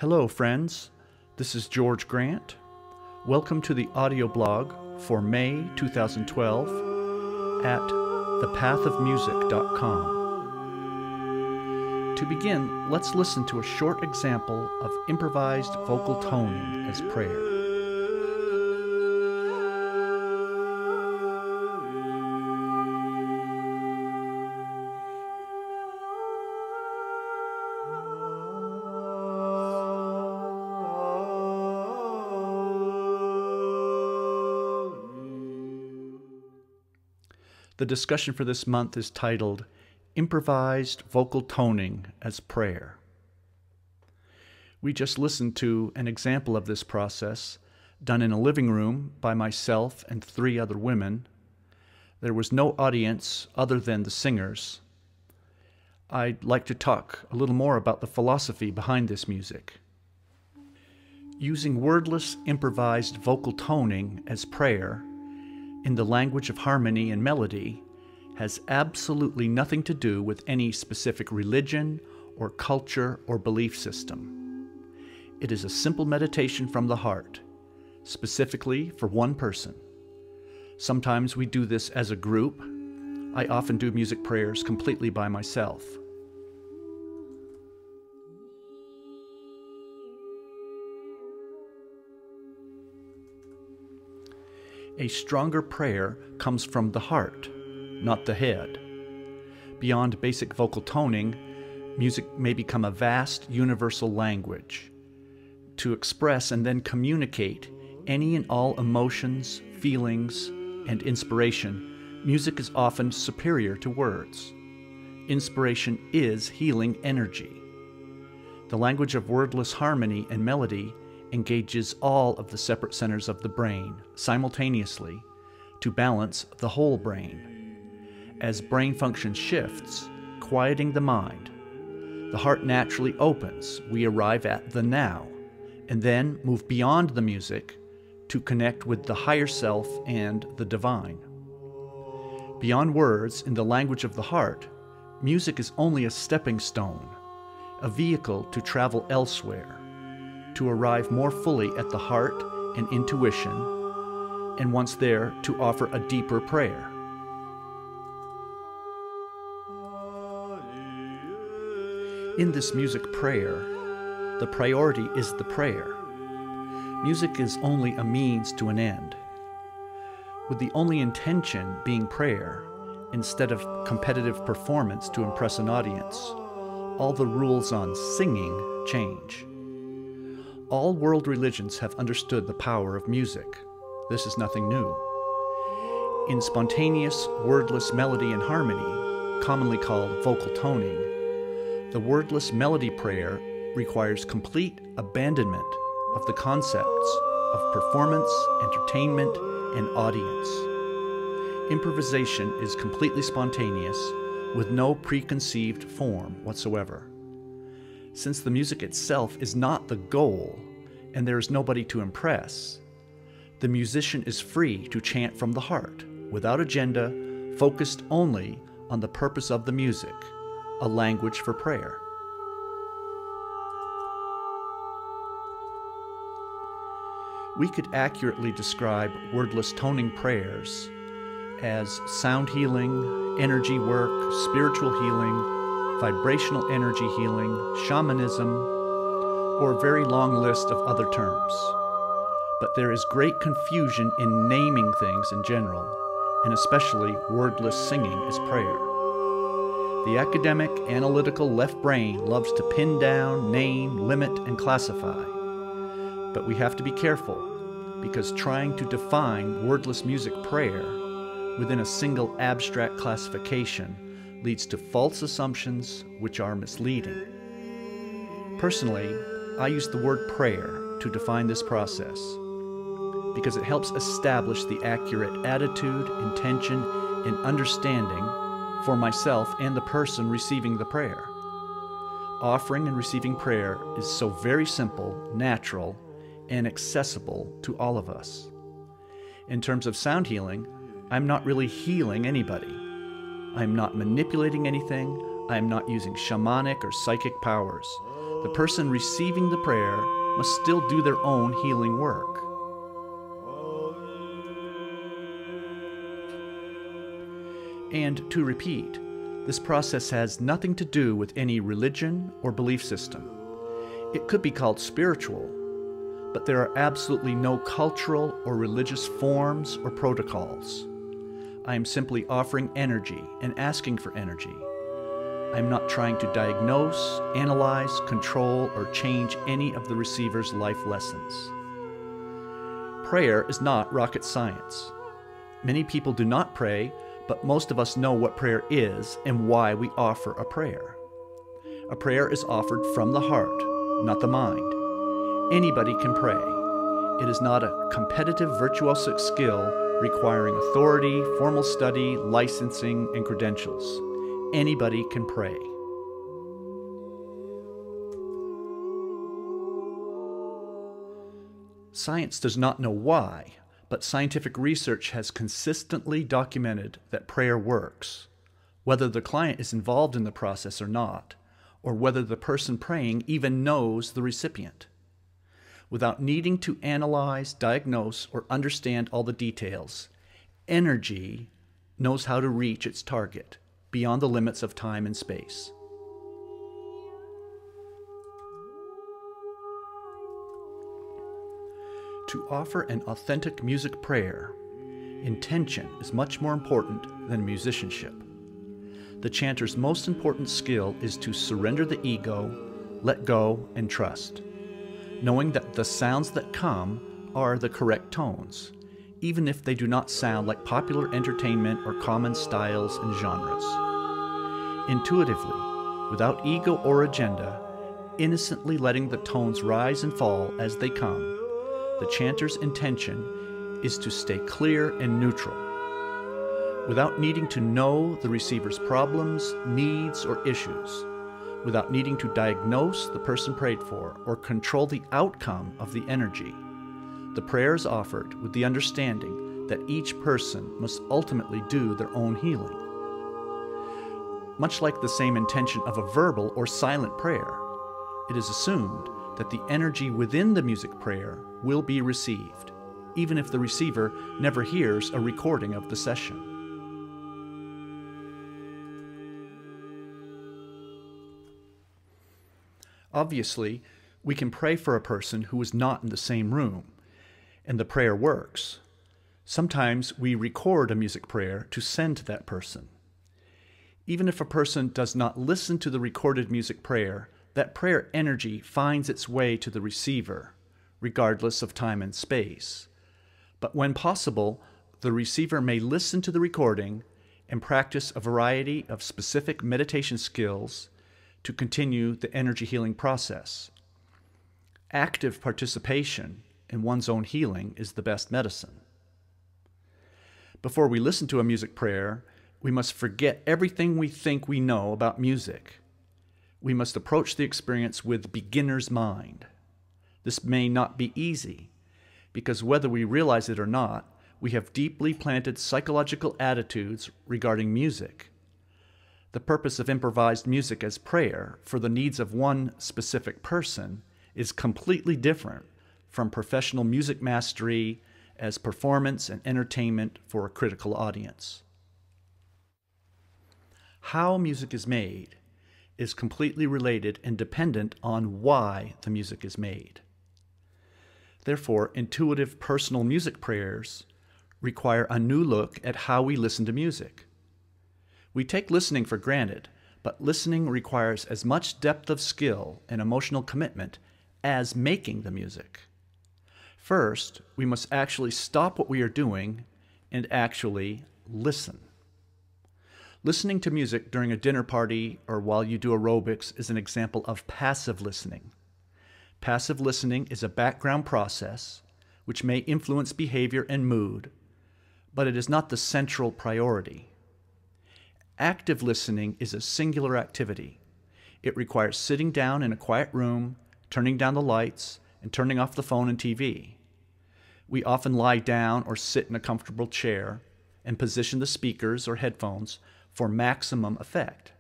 Hello, friends. This is George Grant. Welcome to the audio blog for May 2012 at thepathofmusic.com. To begin, let's listen to a short example of improvised vocal toning as prayer. The discussion for this month is titled Improvised Vocal Toning as Prayer. We just listened to an example of this process done in a living room by myself and 3 other women. There was no audience other than the singers. I'd like to talk a little more about the philosophy behind this music. Using wordless improvised vocal toning as prayer in the language of harmony and melody has absolutely nothing to do with any specific religion or culture or belief system. It is a simple meditation from the heart, specifically for one person. Sometimes we do this as a group. I often do music prayers completely by myself. A stronger prayer comes from the heart, not the head. Beyond basic vocal toning, music may become a vast universal language to express and then communicate any and all emotions, feelings, and inspiration. Music is often superior to words. Inspiration is healing energy. The language of wordless harmony and melody engages all of the separate centers of the brain simultaneously to balance the whole brain. As brain function shifts, quieting the mind, the heart naturally opens. We arrive at the now, and then move beyond the music to connect with the higher self and the divine. Beyond words, in the language of the heart, music is only a stepping stone, a vehicle to travel elsewhere, to arrive more fully at the heart and intuition, and once there, to offer a deeper prayer. In this music prayer, the priority is the prayer. Music is only a means to an end, with the only intention being prayer, instead of competitive performance to impress an audience. All the rules on singing change. All world religions have understood the power of music. This is nothing new. In spontaneous, wordless melody and harmony, commonly called vocal toning, the wordless melody prayer requires complete abandonment of the concepts of performance, entertainment, and audience. Improvisation is completely spontaneous, with no preconceived form whatsoever. Since the music itself is not the goal, and there is nobody to impress, the musician is free to chant from the heart, without agenda, focused only on the purpose of the music, a language for prayer. We could accurately describe wordless toning prayers as sound healing, energy work, spiritual healing, vibrational energy healing, shamanism, or a very long list of other terms. But there is great confusion in naming things in general, and especially wordless singing as prayer. The academic, analytical left brain loves to pin down, name, limit, and classify. But we have to be careful, because trying to define wordless music prayer within a single abstract classification leads to false assumptions which are misleading. Personally, I use the word prayer to define this process because it helps establish the accurate attitude, intention, and understanding for myself and the person receiving the prayer. Offering and receiving prayer is so very simple, natural, and accessible to all of us. In terms of sound healing, I'm not really healing anybody. I'm not manipulating anything. I am not using shamanic or psychic powers. the person receiving the prayer must still do their own healing work. And to repeat, this process has nothing to do with any religion or belief system. It could be called spiritual, but there are absolutely no cultural or religious forms or protocols. I am simply offering energy and asking for energy. I am not trying to diagnose, analyze, control, or change any of the receiver's life lessons. Prayer is not rocket science. Many people do not pray, but most of us know what prayer is and why we offer a prayer. A prayer is offered from the heart, not the mind. Anybody can pray. It is not a competitive virtuosic skill requiring authority, formal study, licensing, and credentials. Anybody can pray. Science does not know why, but scientific research has consistently documented that prayer works, whether the client is involved in the process or not, or whether the person praying even knows the recipient. Without needing to analyze, diagnose, or understand all the details, energy knows how to reach its target beyond the limits of time and space. To offer an authentic music prayer, intention is much more important than musicianship. The chanter's most important skill is to surrender the ego, let go, and trust, knowing that the sounds that come are the correct tones, even if they do not sound like popular entertainment or common styles and genres. Intuitively, without ego or agenda, innocently letting the tones rise and fall as they come, the chanter's intention is to stay clear and neutral. Without needing to know the receiver's problems, needs, or issues, without needing to diagnose the person prayed for or control the outcome of the energy, the prayer is offered with the understanding that each person must ultimately do their own healing. Much like the same intention of a verbal or silent prayer, it is assumed that the energy within the music prayer will be received, even if the receiver never hears a recording of the session. Obviously, we can pray for a person who is not in the same room, and the prayer works. Sometimes we record a music prayer to send to that person. Even if a person does not listen to the recorded music prayer, that prayer energy finds its way to the receiver, regardless of time and space. But when possible, the receiver may listen to the recording and practice a variety of specific meditation skills to continue the energy healing process. Active participation in one's own healing is the best medicine. Before we listen to a music prayer, we must forget everything we think we know about music. We must approach the experience with beginner's mind. This may not be easy, because whether we realize it or not, we have deeply planted psychological attitudes regarding music. The purpose of improvised music as prayer for the needs of one specific person is completely different from professional music mastery as performance and entertainment for a critical audience. How music is made is completely related and dependent on why the music is made. Therefore, intuitive personal music prayers require a new look at how we listen to music. We take listening for granted, but listening requires as much depth of skill and emotional commitment as making the music. First, we must actually stop what we are doing and actually listen. Listening to music during a dinner party or while you do aerobics is an example of passive listening. Passive listening is a background process which may influence behavior and mood, but it is not the central priority. Active listening is a singular activity. It requires sitting down in a quiet room, turning down the lights, and turning off the phone and TV. We often lie down or sit in a comfortable chair and position the speakers or headphones for maximum effect.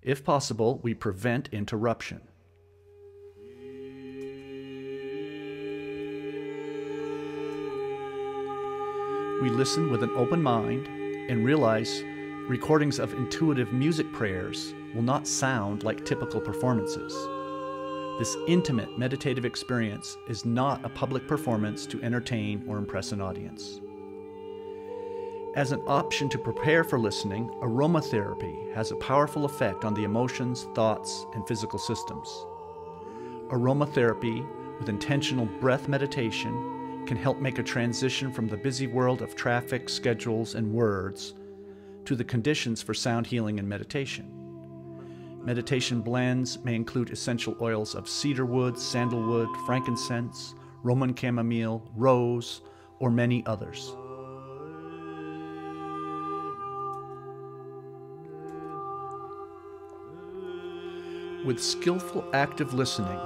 If possible, we prevent interruption. We listen with an open mind and realize recordings of intuitive music prayers will not sound like typical performances. This intimate meditative experience is not a public performance to entertain or impress an audience. As an option to prepare for listening, aromatherapy has a powerful effect on the emotions, thoughts, and physical systems. Aromatherapy with intentional breath meditation can help make a transition from the busy world of traffic, schedules, and words to the conditions for sound healing and meditation. Meditation blends may include essential oils of cedarwood, sandalwood, frankincense, Roman chamomile, rose, or many others. With skillful active listening,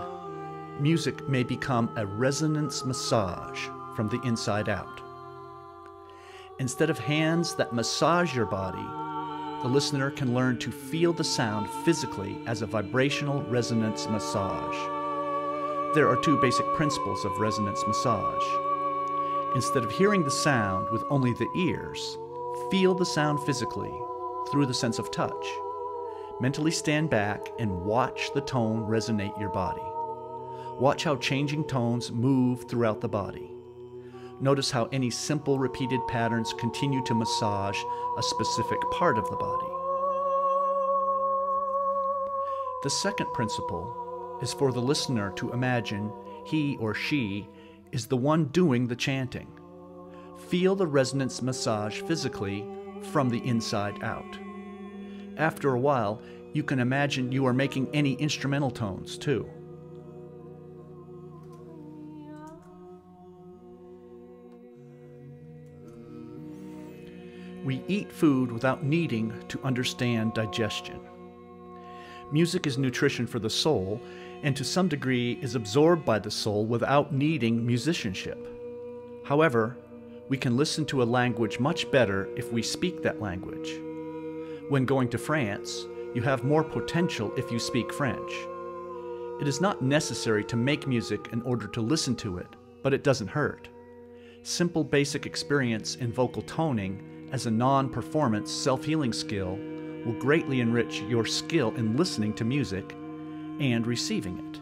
music may become a resonance massage from the inside out. Instead of hands that massage your body, the listener can learn to feel the sound physically as a vibrational resonance massage. There are two basic principles of resonance massage. Instead of hearing the sound with only the ears, feel the sound physically through the sense of touch. Mentally stand back and watch the tone resonate your body. Watch how changing tones move throughout the body. Notice how any simple repeated patterns continue to massage a specific part of the body. The second principle is for the listener to imagine he or she is the one doing the chanting. Feel the resonance massage physically from the inside out. After a while, you can imagine you are making any instrumental tones too. We eat food without needing to understand digestion. Music is nutrition for the soul, and to some degree is absorbed by the soul without needing musicianship. However, we can listen to a language much better if we speak that language. When going to France, you have more potential if you speak French. It is not necessary to make music in order to listen to it, but it doesn't hurt. Simple basic experience in vocal toning as a non-performance self-healing skill will greatly enrich your skill in listening to music and receiving it.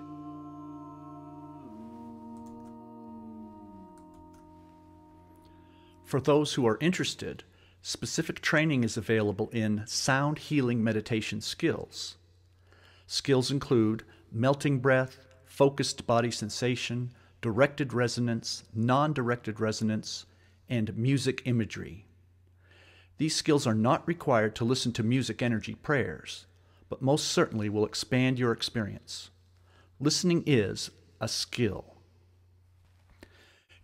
For those who are interested, specific training is available in sound healing meditation skills. Skills include melting breath, focused body sensation, directed resonance, non-directed resonance, and music imagery. These skills are not required to listen to music energy prayers, but most certainly will expand your experience. Listening is a skill.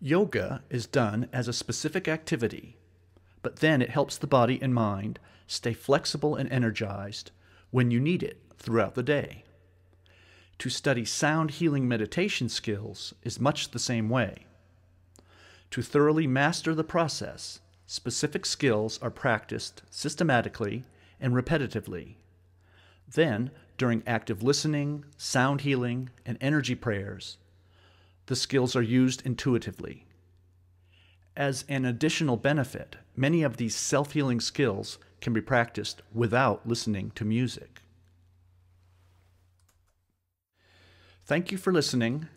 Yoga is done as a specific activity, but then it helps the body and mind stay flexible and energized when you need it throughout the day. To study sound healing meditation skills is much the same way. To thoroughly master the process, specific skills are practiced systematically and repetitively. Then, during active listening, sound healing, and energy prayers, the skills are used intuitively. As an additional benefit, many of these self-healing skills can be practiced without listening to music. Thank you for listening.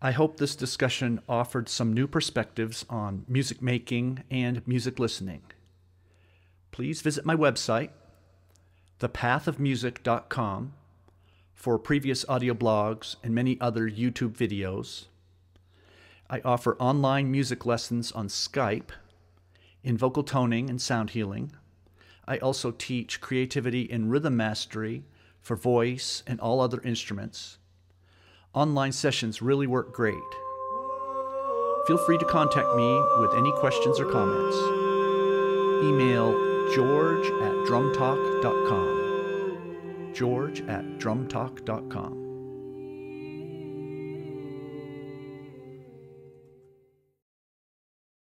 I hope this discussion offered some new perspectives on music making and music listening. Please visit my website, thepathofmusic.com, for previous audio blogs and many other YouTube videos. I offer online music lessons on Skype in vocal toning and sound healing. I also teach creativity and rhythm mastery for voice and all other instruments. Online sessions really work great. Feel free to contact me with any questions or comments. Email george@drumtalk.com. george@drumtalk.com.